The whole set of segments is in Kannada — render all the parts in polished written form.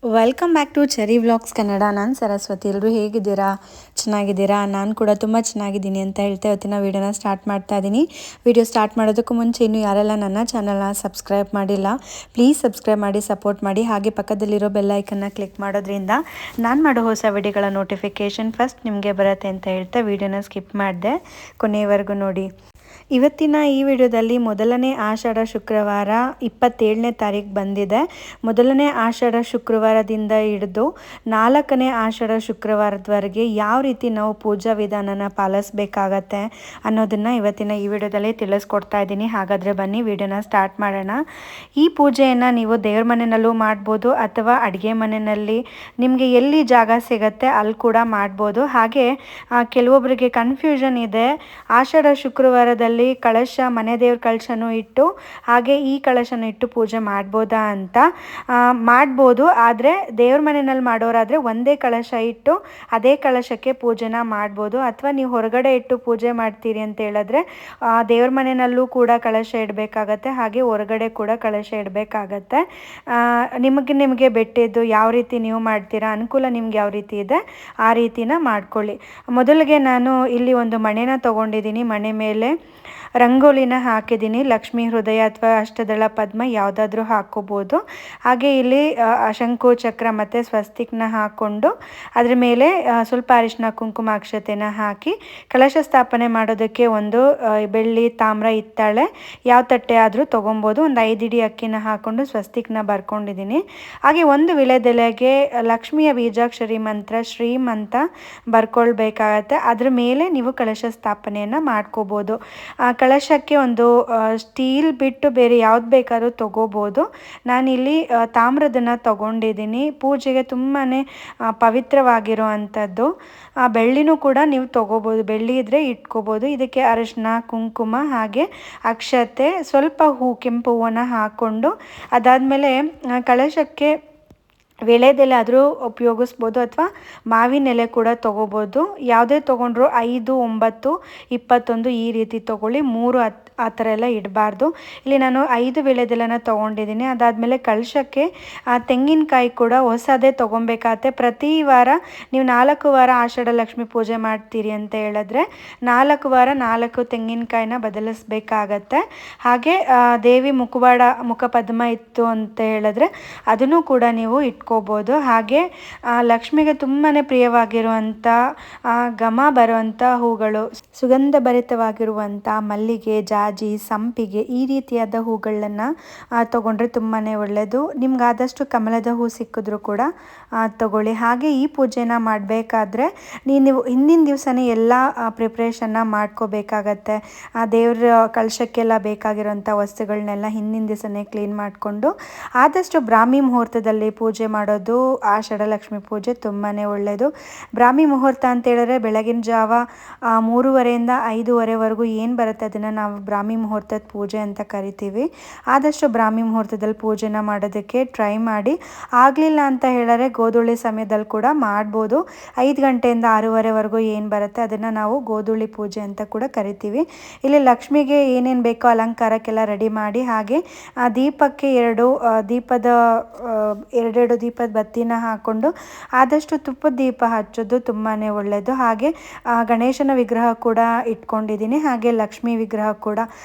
Welcome back to Cherry vlogs Kannada. ನಾನು ಸರಸ್ವತಿ. ಎಲ್ಲರೂ ಹೇಗಿದ್ದೀರಾ? ಚೆನ್ನಾಗಿದ್ದೀರಾ? ನಾನು ಕೂಡ ತುಂಬ ಚೆನ್ನಾಗಿದ್ದೀನಿ ಅಂತ ಹೇಳ್ತಾ ಇವತ್ತಿನ ವೀಡಿಯೋನ ಸ್ಟಾರ್ಟ್ ಮಾಡ್ತಾ ಇದ್ದೀನಿ. ವಿಡಿಯೋ ಸ್ಟಾರ್ಟ್ ಮಾಡೋದಕ್ಕೂ ಮುಂಚೆ ಇನ್ನೂ ಯಾರೆಲ್ಲ ನನ್ನ ಚಾನಲ್ನ ಸಬ್ಸ್ಕ್ರೈಬ್ ಮಾಡಿಲ್ಲ, ಪ್ಲೀಸ್ ಸಬ್ಸ್ಕ್ರೈಬ್ ಮಾಡಿ, ಸಪೋರ್ಟ್ ಮಾಡಿ. ಹಾಗೆ ಪಕ್ಕದಲ್ಲಿರೋ ಬೆಲ್ ಐಕನ್ನ ಕ್ಲಿಕ್ ಮಾಡೋದ್ರಿಂದ ನಾನು ಮಾಡೋ ಹೊಸ ವಿಡಿಯೋಗಳ ನೋಟಿಫಿಕೇಷನ್ ಫಸ್ಟ್ ನಿಮಗೆ ಬರುತ್ತೆ ಅಂತ ಹೇಳ್ತಾ ವೀಡಿಯೋನ ಸ್ಕಿಪ್ ಮಾಡಿದೆ, ಕೊನೆಯವರೆಗೂ ನೋಡಿ. ಇವತ್ತಿನ ಈ ವಿಡಿಯೋದಲ್ಲಿ ಮೊದಲನೇ ಆಷಾಢ ಶುಕ್ರವಾರ 27ನೇ ತಾರೀಕು ಬಂದಿದೆ. ಮೊದಲನೇ ಆಷಾಢ ಶುಕ್ರವಾರದಿಂದ ಹಿಡಿದು 4ನೇ ಆಷಾಢ ಶುಕ್ರವಾರದವರೆಗೆ ಯಾವ ರೀತಿ ನಾವು ಪೂಜಾ ವಿಧಾನನ ಪಾಲಿಸಬೇಕಾಗತ್ತೆ ಅನ್ನೋದನ್ನು ಇವತ್ತಿನ ಈ ವಿಡಿಯೋದಲ್ಲಿ ತಿಳಿಸ್ಕೊಡ್ತಾ ಇದ್ದೀನಿ. ಹಾಗಾದರೆ ಬನ್ನಿ ವಿಡಿಯೋನ ಸ್ಟಾರ್ಟ್ ಮಾಡೋಣ. ಈ ಪೂಜೆಯನ್ನು ನೀವು ದೇವ್ರ ಮನೆಯಲ್ಲೂ ಮಾಡ್ಬೋದು ಅಥವಾ ಅಡುಗೆ ಮನೆಯಲ್ಲಿ ನಿಮಗೆ ಎಲ್ಲಿ ಜಾಗ ಸಿಗುತ್ತೆ ಅಲ್ಲಿ ಕೂಡ ಮಾಡ್ಬೋದು. ಹಾಗೆ ಕೆಲವೊಬ್ಬರಿಗೆ ಕನ್ಫ್ಯೂಷನ್ ಇದೆ, ಆಷಾಢ ಶುಕ್ರವಾರದಲ್ಲಿ ಕಳಶ, ಮನೆ ದೇವ್ರ ಕಳಶನೂ ಇಟ್ಟು ಹಾಗೆ ಈ ಕಳಶನೂ ಇಟ್ಟು ಪೂಜೆ ಮಾಡ್ಬೋದಾ ಅಂತ. ಮಾಡ್ಬೋದು, ಆದರೆ ದೇವ್ರ ಮನೆಯಲ್ಲಿ ಮಾಡೋರಾದರೆ ಒಂದೇ ಕಳಶ ಇಟ್ಟು ಅದೇ ಕಳಶಕ್ಕೆ ಪೂಜೆನ ಮಾಡ್ಬೋದು. ಅಥವಾ ನೀವು ಹೊರಗಡೆ ಇಟ್ಟು ಪೂಜೆ ಮಾಡ್ತೀರಿ ಅಂತ ಹೇಳಿದ್ರೆ ದೇವ್ರ ಮನೆಯಲ್ಲೂ ಕೂಡ ಕಳಶ ಇಡಬೇಕಾಗತ್ತೆ, ಹಾಗೆ ಹೊರಗಡೆ ಕೂಡ ಕಳಶ ಇಡಬೇಕಾಗತ್ತೆ. ನಿಮಗೆ ಬಿಟ್ಟಿದ್ದು ಯಾವ ರೀತಿ ನೀವು ಮಾಡ್ತೀರಾ, ಅನುಕೂಲ ನಿಮ್ಗೆ ಯಾವ ರೀತಿ ಇದೆ ಆ ರೀತಿನ ಮಾಡ್ಕೊಳ್ಳಿ. ಮೊದಲಿಗೆ ನಾನು ಇಲ್ಲಿ ಒಂದು ಮಣೆನ ತೊಗೊಂಡಿದ್ದೀನಿ. ಮಣೆ ಮೇಲೆ ರಂಗೋಲಿನ ಹಾಕಿದ್ದೀನಿ. ಲಕ್ಷ್ಮೀ ಹೃದಯ ಅಥವಾ ಅಷ್ಟದಳ ಪದ್ಮ ಯಾವುದಾದ್ರೂ ಹಾಕ್ಕೋಬೋದು. ಹಾಗೆ ಇಲ್ಲಿ ಶಂಕು ಚಕ್ರ ಮತ್ತು ಸ್ವಸ್ತಿಕ್ನ ಹಾಕ್ಕೊಂಡು ಅದ್ರ ಮೇಲೆ ಸ್ವಲ್ಪ ಅರಿಶಿನ ಕುಂಕುಮ ಅಕ್ಷತೆನ ಹಾಕಿ ಕಲಶ ಸ್ಥಾಪನೆ ಮಾಡೋದಕ್ಕೆ ಒಂದು ಬೆಳ್ಳಿ, ತಾಮ್ರ, ಹಿತ್ತಾಳೆ ಯಾವ ತಟ್ಟೆ ಆದರೂ ತೊಗೊಬೋದು. ಒಂದು 5 ಇಡಿ ಅಕ್ಕಿನ ಹಾಕ್ಕೊಂಡು ಸ್ವಸ್ತಿಕ್ನ ಬರ್ಕೊಂಡಿದ್ದೀನಿ. ಹಾಗೆ ಒಂದು ವಿಳೆದೆಲೆಗೆ ಲಕ್ಷ್ಮಿಯ ಬೀಜಾಕ್ಷರಿ ಮಂತ್ರ ಶ್ರೀಮ್ ಅಂತ ಬರ್ಕೊಳ್ಬೇಕಾಗತ್ತೆ. ಅದ್ರ ಮೇಲೆ ನೀವು ಕಲಶ ಸ್ಥಾಪನೆಯನ್ನು ಮಾಡ್ಕೋಬೋದು. ಕಳಶಕ್ಕೆ ಒಂದು ಸ್ಟೀಲ್ ಬಿಟ್ಟು ಬೇರೆ ಯಾವ್ದು ಬೇಕಾದ್ರೂ ತೊಗೋಬೋದು. ನಾನಿಲ್ಲಿ ತಾಮ್ರದನ್ನು ತೊಗೊಂಡಿದ್ದೀನಿ. ಪೂಜೆಗೆ ತುಂಬಾ ಪವಿತ್ರವಾಗಿರೋ ಅಂಥದ್ದು. ಬೆಳ್ಳಿನೂ ಕೂಡ ನೀವು ತೊಗೋಬೋದು, ಬೆಳ್ಳಿ ಇದ್ದರೆ ಇಟ್ಕೋಬೋದು. ಇದಕ್ಕೆ ಅರಿಶಿನ, ಕುಂಕುಮ ಹಾಗೆ ಅಕ್ಷತೆ, ಸ್ವಲ್ಪ ಕೆಂಪು ಹೂವನ್ನು ಹಾಕ್ಕೊಂಡು ಅದಾದಮೇಲೆ ಕಳಶಕ್ಕೆ ವಿಳೆದೆಲೆ ಆದರೂ ಉಪಯೋಗಿಸ್ಬೋದು ಅಥವಾ ಮಾವಿನ ಎಲೆ ಕೂಡ ತೊಗೋಬೋದು. ಯಾವುದೇ ತೊಗೊಂಡ್ರು 5, 9, 21 ಈ ರೀತಿ ತೊಗೊಳ್ಳಿ. 3 ಆ ಥರ ಎಲ್ಲ ಇಡಬಾರ್ದು. ಇಲ್ಲಿ ನಾನು 5 ವಿಳೆದೆಲೆನ ತೊಗೊಂಡಿದ್ದೀನಿ. ಅದಾದಮೇಲೆ ಕಳಶಕ್ಕೆ ತೆಂಗಿನಕಾಯಿ ಕೂಡ ಹೊಸದೇ ತೊಗೊಬೇಕಾಗತ್ತೆ. ಪ್ರತಿ ವಾರ ನೀವು 4 ವಾರ ಆಷಾಢ ಲಕ್ಷ್ಮಿ ಪೂಜೆ ಮಾಡ್ತೀರಿ ಅಂತ ಹೇಳಿದ್ರೆ 4 ವಾರ 4 ತೆಂಗಿನಕಾಯಿನ ಬದಲಿಸ್ಬೇಕಾಗತ್ತೆ. ಹಾಗೆ ದೇವಿ ಮುಖಪದ್ಮ ಇತ್ತು ಅಂತ ಹೇಳಿದ್ರೆ ಅದನ್ನು ಕೂಡ ನೀವು ಇಟ್ಕೋಬೋದು. ಹಾಗೆ ಲಕ್ಷ್ಮಿಗೆ ತುಂಬಾ ಪ್ರಿಯವಾಗಿರುವಂಥ ಘಮ ಬರುವಂಥ ಹೂಗಳು, ಸುಗಂಧ ಭರಿತವಾಗಿರುವಂಥ ಮಲ್ಲಿಗೆ, ಜಾಜಿ, ಸಂಪಿಗೆ ಈ ರೀತಿಯಾದ ಹೂಗಳನ್ನು ತೊಗೊಂಡ್ರೆ ತುಂಬಾ ಒಳ್ಳೆಯದು. ನಿಮ್ಗಾದಷ್ಟು ಕಮಲದ ಹೂ ಸಿಕ್ಕಿದ್ರೂ ಕೂಡ ತಗೊಳ್ಳಿ. ಹಾಗೆ ಈ ಪೂಜೆನ ಮಾಡಬೇಕಾದ್ರೆ ನೀವು ಹಿಂದಿನ ದಿವಸನೇ ಎಲ್ಲ ಪ್ರಿಪ್ರೇಷನ್ನ ಮಾಡ್ಕೋಬೇಕಾಗತ್ತೆ. ದೇವ್ರ ಕಳಶಕ್ಕೆಲ್ಲ ಬೇಕಾಗಿರೋಂಥ ವಸ್ತುಗಳನ್ನೆಲ್ಲ ಹಿಂದಿನ ದಿವಸನೇ ಕ್ಲೀನ್ ಮಾಡಿಕೊಂಡು ಆದಷ್ಟು ಬ್ರಾಹ್ಮಿ ಮುಹೂರ್ತದಲ್ಲಿ ಪೂಜೆ ಮಾಡೋದು ಆಷಾಢ ಲಕ್ಷ್ಮಿ ಪೂಜೆ ತುಂಬಾ ಒಳ್ಳೆಯದು. ಬ್ರಾಹ್ಮಿ ಮುಹೂರ್ತ ಅಂತ ಹೇಳಿದ್ರೆ ಬೆಳಗಿನ ಜಾವ 3:30 ಇಂದ 5:30ವರೆಗೂ ಏನು ಬರುತ್ತೆ ಅದನ್ನು ನಾವು ಬ್ರಾಹ್ಮಿ ಮುಹೂರ್ತದ ಪೂಜೆ ಅಂತ ಕರಿತೀವಿ. ಆದಷ್ಟು ಬ್ರಾಹ್ಮಿ ಮುಹೂರ್ತದಲ್ಲಿ ಪೂಜೆನ ಮಾಡೋದಕ್ಕೆ ಟ್ರೈ ಮಾಡಿ. ಆಗಲಿಲ್ಲ ಅಂತ ಹೇಳಿದ್ರೆ ಗೋಧೂಳಿ ಸಮಯದಲ್ಲಿ ಕೂಡ ಮಾಡ್ಬೋದು. 5 ಗಂಟೆಯಿಂದ 6:30ವರೆಗೂ ಏನು ಬರುತ್ತೆ ಅದನ್ನು ನಾವು ಗೋಧೂಳಿ ಪೂಜೆ ಅಂತ ಕೂಡ ಕರಿತೀವಿ. ಇಲ್ಲಿ ಲಕ್ಷ್ಮಿಗೆ ಏನೇನು ಬೇಕೋ ಅಲಂಕಾರಕ್ಕೆಲ್ಲ ರೆಡಿ ಮಾಡಿ, ಹಾಗೆ ದೀಪಕ್ಕೆ 2 ದೀಪದ ಬತ್ತಿನ ಹಾಕ್ಕೊಂಡು ಆದಷ್ಟು ತುಪ್ಪದ ದೀಪ ಹಚ್ಚೋದು ತುಂಬಾ ಒಳ್ಳೆಯದು. ಹಾಗೆ ಗಣೇಶನ ವಿಗ್ರಹ ಕೂಡ ಇಟ್ಕೊಂಡಿದ್ದೀನಿ. ಹಾಗೆ ಲಕ್ಷ್ಮೀ ವಿಗ್ರಹ ಕೂಡ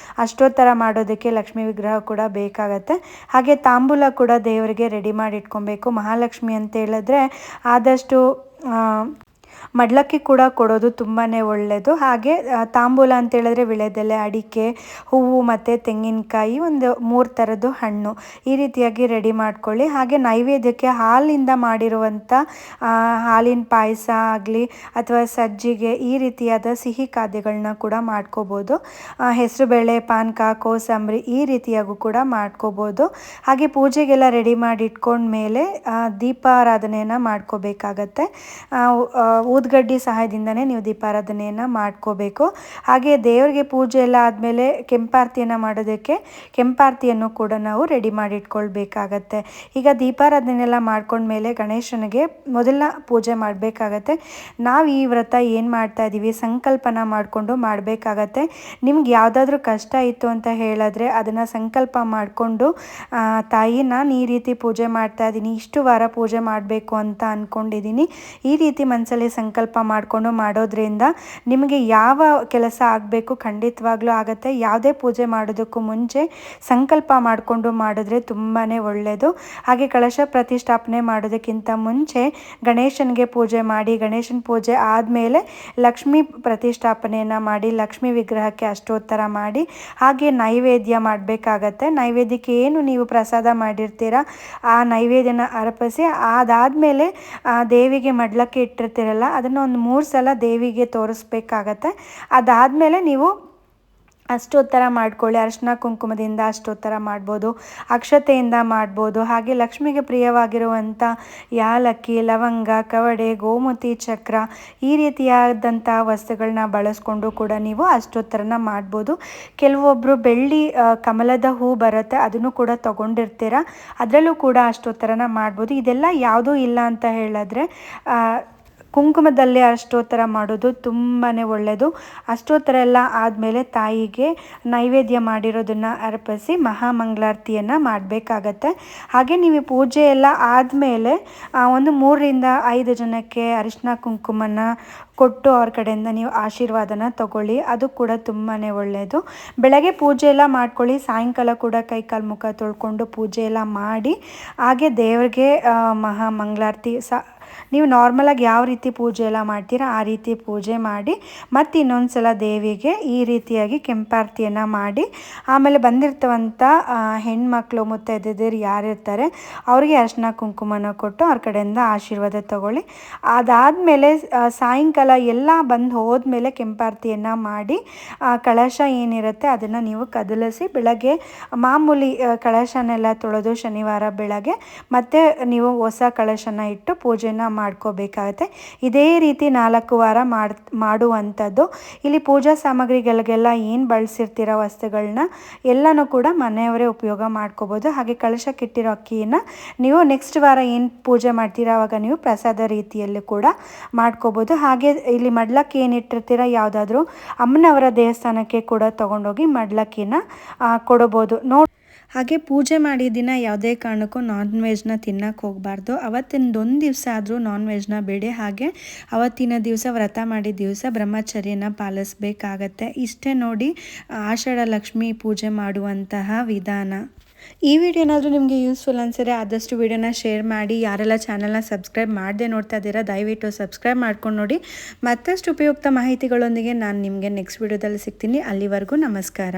ಅಷ್ಟೋತ್ತರ ಮಾಡೋದಕ್ಕೆ ಲಕ್ಷ್ಮೀ ವಿಗ್ರಹ ಕೂಡ ಬೇಕಾಗತ್ತೆ. ಹಾಗೆ ತಾಂಬೂಲ ಕೂಡ ದೇವರಿಗೆ ರೆಡಿ ಮಾಡಿ ಇಟ್ಕೊಬೇಕು. ಮಹಾಲಕ್ಷ್ಮಿ ಅಂತ ಹೇಳಿದ್ರೆ ಆದಷ್ಟು ಮಡ್ಲಕ್ಕಿ ಕೂಡ ಕೊಡೋದು ತುಂಬಾ ಒಳ್ಳೆಯದು. ಹಾಗೆ ತಾಂಬೂಲ ಅಂತ ಹೇಳಿದ್ರೆ ವಿಳೆದೆಲೆ, ಅಡಿಕೆ, ಹೂವು ಮತ್ತು ತೆಂಗಿನಕಾಯಿ, ಒಂದು 3 ಥರದ್ದು ಹಣ್ಣು ಈ ರೀತಿಯಾಗಿ ರೆಡಿ ಮಾಡ್ಕೊಳ್ಳಿ. ಹಾಗೆ ನೈವೇದ್ಯಕ್ಕೆ ಹಾಲಿಂದ ಮಾಡಿರುವಂಥ ಹಾಲಿನ ಪಾಯಸ ಆಗಲಿ ಅಥವಾ ಸಜ್ಜಿಗೆ ಈ ರೀತಿಯಾದ ಸಿಹಿ ಖಾದ್ಯಗಳನ್ನ ಕೂಡ ಮಾಡ್ಕೋಬೋದು. ಹೆಸರುಬೇಳೆ ಪಾನಕ, ಕೋಸಂಬರಿ ಈ ರೀತಿಯಾಗೂ ಕೂಡ ಮಾಡ್ಕೋಬೋದು. ಹಾಗೆ ಪೂಜೆಗೆಲ್ಲ ರೆಡಿ ಮಾಡಿ ಇಟ್ಕೊಂಡ್ಮೇಲೆ ದೀಪಾರಾಧನೆಯನ್ನು ಮಾಡ್ಕೋಬೇಕಾಗತ್ತೆ. ಊದ್ಗಡ್ಡಿ ಸಹಾಯದಿಂದನೇ ನೀವು ದೀಪಾರಾಧನೆಯನ್ನು ಮಾಡ್ಕೋಬೇಕು. ಹಾಗೆ ದೇವರಿಗೆ ಪೂಜೆ ಎಲ್ಲ ಆದಮೇಲೆ ಕೆಂಪಾರತಿಯನ್ನು ಮಾಡೋದಕ್ಕೆ ಕೆಂಪಾರತಿಯನ್ನು ಕೂಡ ನಾವು ರೆಡಿ ಮಾಡಿ ಇಟ್ಕೊಳ್ಬೇಕಾಗತ್ತೆ. ಈಗ ದೀಪಾರಾಧನೆ ಎಲ್ಲ ಮಾಡ್ಕೊಂಡ್ಮೇಲೆ ಗಣೇಶನಿಗೆ ಮೊದಲ ಪೂಜೆ ಮಾಡಬೇಕಾಗತ್ತೆ. ನಾವು ಈ ವ್ರತ ಏನು ಮಾಡ್ತಾ ಇದ್ದೀವಿ ಸಂಕಲ್ಪನ ಮಾಡಿಕೊಂಡು ಮಾಡಬೇಕಾಗತ್ತೆ. ನಿಮ್ಗೆ ಯಾವುದಾದ್ರೂ ಕಷ್ಟ ಇತ್ತು ಅಂತ ಹೇಳಿದ್ರೆ ಅದನ್ನು ಸಂಕಲ್ಪ ಮಾಡಿಕೊಂಡು ತಾಯಿ ನಾನು ಈ ರೀತಿ ಪೂಜೆ ಮಾಡ್ತಾ ಇದ್ದೀನಿ, ಇಷ್ಟು ವಾರ ಪೂಜೆ ಮಾಡಬೇಕು ಅಂತ ಅಂದ್ಕೊಂಡಿದ್ದೀನಿ, ಈ ರೀತಿ ಮನಸ್ಸಲ್ಲಿ ಸಂಕಲ್ಪ ಮಾಡಿಕೊಂಡು ಮಾಡೋದ್ರಿಂದ ನಿಮಗೆ ಯಾವ ಕೆಲಸ ಆಗಬೇಕು ಖಂಡಿತವಾಗ್ಲೂ ಆಗುತ್ತೆ. ಯಾವುದೇ ಪೂಜೆ ಮಾಡೋದಕ್ಕೂ ಮುಂಚೆ ಸಂಕಲ್ಪ ಮಾಡಿಕೊಂಡು ಮಾಡಿದ್ರೆ ತುಂಬಾ ಒಳ್ಳೆಯದು. ಹಾಗೆ ಕಳಶ ಪ್ರತಿಷ್ಠಾಪನೆ ಮಾಡೋದಕ್ಕಿಂತ ಮುಂಚೆ ಗಣೇಶನಿಗೆ ಪೂಜೆ ಮಾಡಿ, ಗಣೇಶನ ಪೂಜೆ ಆದಮೇಲೆ ಲಕ್ಷ್ಮೀ ಪ್ರತಿಷ್ಠಾಪನೆಯನ್ನು ಮಾಡಿ, ಲಕ್ಷ್ಮೀ ವಿಗ್ರಹಕ್ಕೆ ಅಷ್ಟೋತ್ತರ ಮಾಡಿ, ಹಾಗೆ ನೈವೇದ್ಯ ಮಾಡಬೇಕಾಗತ್ತೆ. ನೈವೇದ್ಯಕ್ಕೆ ಏನು ನೀವು ಪ್ರಸಾದ ಮಾಡಿರ್ತೀರ ಆ ನೈವೇದ್ಯನ ಅರ್ಪಿಸಿ ಅದಾದಮೇಲೆ ದೇವಿಗೆ ಮಡ್ಲಕ್ಕೆ ಇಟ್ಟಿರ್ತೀರಲ್ಲ ಅದನ್ನು ಒಂದು 3 ಸಲ ದೇವಿಗೆ ತೋರಿಸ್ಬೇಕಾಗತ್ತೆ. ಅದಾದಮೇಲೆ ನೀವು ಅಷ್ಟೋತ್ತರ ಮಾಡ್ಕೊಳ್ಳಿ. ಅರಿಶಿನ ಕುಂಕುಮದಿಂದ ಅಷ್ಟೋತ್ತರ ಮಾಡ್ಬೋದು, ಅಕ್ಷತೆಯಿಂದ ಮಾಡ್ಬೋದು. ಹಾಗೆ ಲಕ್ಷ್ಮಿಗೆ ಪ್ರಿಯವಾಗಿರುವಂಥ ಯಾಲಕ್ಕಿ, ಲವಂಗ, ಕವಡೆ, ಗೋಮತಿ ಚಕ್ರ ಈ ರೀತಿಯಾದಂಥ ವಸ್ತುಗಳನ್ನ ಬಳಸ್ಕೊಂಡು ಕೂಡ ನೀವು ಅಷ್ಟೋತ್ತರನ ಮಾಡ್ಬೋದು. ಕೆಲವೊಬ್ಬರು ಬೆಳ್ಳಿ ಕಮಲದ ಹೂ ಬರುತ್ತೆ ಅದನ್ನು ಕೂಡ ತೊಗೊಂಡಿರ್ತೀರ, ಅದರಲ್ಲೂ ಕೂಡ ಅಷ್ಟೋತ್ತರನ ಮಾಡ್ಬೋದು. ಇದೆಲ್ಲ ಯಾವುದೂ ಇಲ್ಲ ಅಂತ ಹೇಳಿದ್ರೆ ಕುಂಕುಮದಲ್ಲೇ ಅಷ್ಟೋತ್ತರ ಮಾಡೋದು ತುಂಬಾ ಒಳ್ಳೆಯದು. ಅಷ್ಟೋತ್ತರ ಎಲ್ಲ ಆದಮೇಲೆ ತಾಯಿಗೆ ನೈವೇದ್ಯ ಮಾಡಿರೋದನ್ನು ಅರ್ಪಿಸಿ ಮಹಾಮಂಗಳಾರತಿಯನ್ನು ಮಾಡಬೇಕಾಗತ್ತೆ. ಹಾಗೆ ನೀವು ಪೂಜೆ ಎಲ್ಲ ಆದಮೇಲೆ ಒಂದು 3ರಿಂದ 5 ಜನಕ್ಕೆ ಅರಿಶಿನ ಕುಂಕುಮನ ಕೊಟ್ಟು ಅವ್ರ ಕಡೆಯಿಂದ ನೀವು ಆಶೀರ್ವಾದನ ತಗೊಳ್ಳಿ, ಅದು ಕೂಡ ತುಂಬಾ ಒಳ್ಳೆಯದು. ಬೆಳಗ್ಗೆ ಪೂಜೆ ಎಲ್ಲ ಮಾಡ್ಕೊಳ್ಳಿ, ಸಾಯಂಕಾಲ ಕೂಡ ಕೈಕಾಲು ಮುಖ ತೊಳ್ಕೊಂಡು ಪೂಜೆ ಎಲ್ಲ ಮಾಡಿ ಹಾಗೆ ದೇವ್ರಿಗೆ ಮಹಾಮಂಗಳಾರತಿ ನೀವು ನಾರ್ಮಲಾಗಿ ಯಾವ ರೀತಿ ಪೂಜೆ ಎಲ್ಲ ಮಾಡ್ತೀರಾ ಆ ರೀತಿ ಪೂಜೆ ಮಾಡಿ ಮತ್ತು ಇನ್ನೊಂದು ಸಲ ದೇವಿಗೆ ಈ ರೀತಿಯಾಗಿ ಕೆಂಪಾರತಿಯನ್ನು ಮಾಡಿ ಆಮೇಲೆ ಬಂದಿರ್ತವಂಥ ಹೆಣ್ಮಕ್ಳು ಮುತ್ತೈದೆಯರು ಯಾರಿರ್ತಾರೆ ಅವರಿಗೆ ಅರಿಶಿನ ಕುಂಕುಮನ ಕೊಟ್ಟು ಅವ್ರ ಕಡೆಯಿಂದ ಆಶೀರ್ವಾದ ತಗೊಳ್ಳಿ. ಅದಾದಮೇಲೆ ಸಾಯಂಕಾಲ ಎಲ್ಲ ಬಂದು ಹೋದ್ಮೇಲೆ ಕೆಂಪಾರತಿಯನ್ನು ಮಾಡಿ ಕಳಶ ಏನಿರುತ್ತೆ ಅದನ್ನು ನೀವು ಕದಲಿಸಿ ಬೆಳಗ್ಗೆ ಮಾಮೂಲಿ ಕಳಶನೆಲ್ಲ ತೊಳೆದು ಶನಿವಾರ ಬೆಳಗ್ಗೆ ಮತ್ತೆ ನೀವು ಹೊಸ ಕಳಶನ ಇಟ್ಟು ಪೂಜೆನ ಮಾಡ್ಕೋಬೇಕಾಗತ್ತೆ. ಇದೇ ರೀತಿ 4 ವಾರ ಮಾಡುವಂಥದ್ದು. ಇಲ್ಲಿ ಪೂಜಾ ಸಾಮಗ್ರಿಗಳಿಗೆಲ್ಲ ಏನು ಬಳಸಿರ್ತೀರ ವಸ್ತುಗಳನ್ನ ಎಲ್ಲನೂ ಕೂಡ ಮನೆಯವರೇ ಉಪಯೋಗ ಮಾಡ್ಕೋಬೋದು. ಹಾಗೆ ಕಳಶಕ್ಕಿಟ್ಟಿರೋ ಅಕ್ಕಿಯನ್ನು ನೀವು ನೆಕ್ಸ್ಟ್ ವಾರ ಏನು ಪೂಜೆ ಮಾಡ್ತೀರಾ ಆವಾಗ ನೀವು ಪ್ರಸಾದ ರೀತಿಯಲ್ಲಿ ಕೂಡ ಮಾಡ್ಕೋಬೋದು. ಹಾಗೆ ಇಲ್ಲಿ ಮಡ್ಲಕ್ಕಿ ಏನಿಟ್ಟಿರ್ತೀರ ಯಾವುದಾದ್ರೂ ಅಮ್ಮನವರ ದೇವಸ್ಥಾನಕ್ಕೆ ಕೂಡ ತೊಗೊಂಡೋಗಿ ಮಡ್ಲಕ್ಕಿನ ಕೊಡ್ಬೋದು. ಹಾಗೆ ಪೂಜೆ ಮಾಡಿದ ದಿನ ಯಾವುದೇ ಕಾರಣಕ್ಕೂ ನಾನ್ ವೆಜ್ನ ತಿನ್ನಕ್ಕೆ ಹೋಗಬಾರ್ದು. ಅವತ್ತಿನದೊಂದು ದಿವಸ ಆದರೂ ನಾನ್ ವೆಜ್ನ ಬೇಡಿ. ಹಾಗೆ ಅವತ್ತಿನ ದಿವಸ ವ್ರತ ಮಾಡಿದ ದಿವಸ ಬ್ರಹ್ಮಚರ್ಯನ ಪಾಲಿಸಬೇಕಾಗತ್ತೆ. ಇಷ್ಟೇ ನೋಡಿ ಆಷಾಢ ಲಕ್ಷ್ಮಿ ಪೂಜೆ ಮಾಡುವಂತಹ ವಿಧಾನ. ಈ ವಿಡಿಯೋ ಏನಾದರೂ ನಿಮಗೆ ಯೂಸ್ಫುಲ್ ಅನಿಸಿದ್ರೆ ಆದಷ್ಟು ವಿಡಿಯೋನ ಶೇರ್ ಮಾಡಿ. ಯಾರೆಲ್ಲ ಚಾನಲ್ನ ಸಬ್ಸ್ಕ್ರೈಬ್ ಮಾಡದೆ ನೋಡ್ತಾ ಇದ್ದೀರಾ ದಯವಿಟ್ಟು ಸಬ್ಸ್ಕ್ರೈಬ್ ಮಾಡ್ಕೊಂಡು ನೋಡಿ. ಮತ್ತಷ್ಟು ಉಪಯುಕ್ತ ಮಾಹಿತಿಗಳೊಂದಿಗೆ ನಾನು ನಿಮಗೆ ನೆಕ್ಸ್ಟ್ ವಿಡಿಯೋದಲ್ಲಿ ಸಿಗ್ತೀನಿ. ಅಲ್ಲಿವರೆಗೂ ನಮಸ್ಕಾರ.